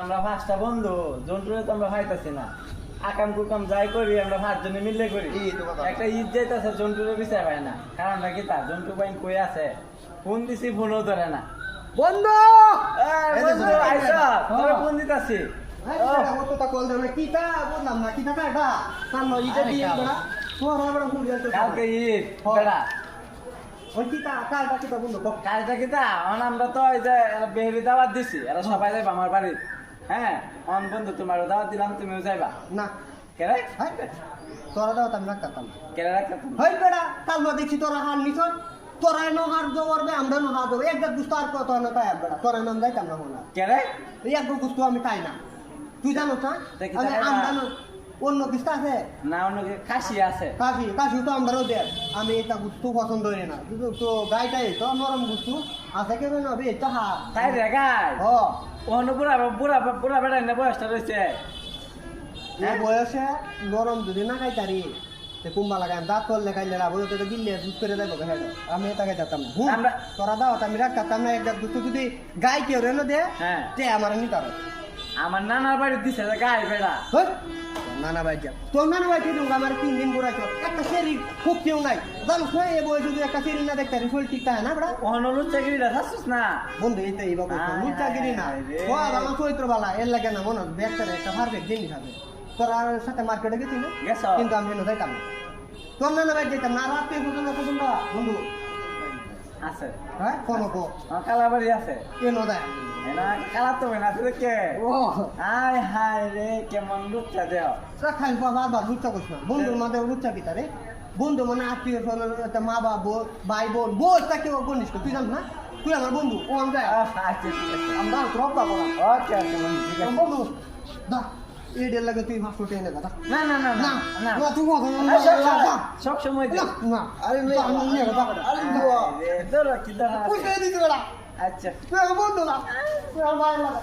আমরা পাঁচটা বন্ধু জন্তুরে তো আমরা পাইতাছি না। আকাম কুকাম যাই করি আমরা পাঁচজনে মিললে করি। একটা ঈদ যাইতেছে জন্তুরে বিচার পায় না, কারণটা কি তা জন্তু বাইন কই আছে, ফোন দিছি ফোনও ধরে না। বন্ধু বন্ধু আইসা তোরে ফোন দিতাছি। কালকে ঈদ বেড়া কাজটা কি তা আমরা তো ওই যে বেহরি দাওয়াত দিছি, এরা সবাই যাইবা আমার বাড়ি। হ্যাঁ অন বন্ধু তোমারও দাওয়াত দিলাম, তুমিও যাইবা না কেরে তোরা দাও আমি রাখতাম কেরে রাখতে হই বেড়া কাল দেখছি তোরা হার নিছ তোরা নহার জোরবে আমরা নহার দেবো একবার বুঝতে আর কত না তাই বেড়া তোরা নাম যাইতাম না মনে কেরে এই একবার বুঝতে আমি তাই না তুই জানো না দেখি আমি তাই না। আমদানো অন্য কিছু আছে না অন্য কাশি আছে। কাশি কাশি তো আমরাও দেয় আমি এটা বুঝতে পছন্দ করি না কিন্তু তো গাইটাই তো নরম বুঝতু আছে কেন নবে এটা হা তাই রে গাই ও অন্য বুড়া বুড়া বুড়া বেড়া না বয়সটা রয়েছে। এই বয়সে নরম যদি না খাইতারি তে কুম্বা লাগাই দাঁত করলে খাইলে লাভ হতো তো গিললে দুধ করে দেবো আমি এটা খাইতাম না আমরা তোরা দাও আমি রাখতাম না একদম দুধ যদি গাই কেউ রেনো দে হ্যাঁ তে আমার নিতে হবে আমার নানার বাড়ি দিছে যে গাই বেড়া। নানা ভাই যা তোর নানা ভাই ঠিক আমার 3 দিন ঘুরাইছো একটা শরীর খুব কেউ নাই জানো না এই বয়সে যদি একটা শরীর না দেখতে শরীর ঠিক থাকে না বড়া অনুরোধ চাকরিটা থাকছিস না বন্ধু এইটা এই বাবু লুচাগিরি না ও আমার চরিত্র বালা এর লাগে না মনে ব্যাগটার একটা পারফেক্ট জিনিস আছে তোর আর সাথে মার্কেটে গেছি না গেছো কিন্তু আমি হেন যাইতাম না তোর নানা ভাই যেতাম না রাতে পর্যন্ত বন্ধু আছে হ্যাঁ কোন কো কালা বাড়ি আছে কেন দেয় না কালা তো না আছে কে ও আয় হায় রে কেমন লুচ্চা দেও খাই বাবা লুচ্চা করছ না বন্ধুর মাঝে লুচ্চা কি তারে বন্ধু মানে আত্মীয় স্বজন একটা মা বাবা ভাই বোন বোন তাকে বলিস তুই জান না তুই আমার বন্ধু ও আমি যাই আচ্ছা ঠিক আছে আমরা ড্রপ পাবো না ওকে ওকে ঠিক আছে বন্ধু দা এই ডেল লাগে তুই হাসপাতালে এনে দাদা না না না না না না তুই কথা সব সময় দে না আরে আমি নিয়ে দাদা আরে দুয়া ধরো কি ধরো কই কে দিতে বলা আচ্ছা তুই আমার বন্ধু না তুই আমার ভাই লাগা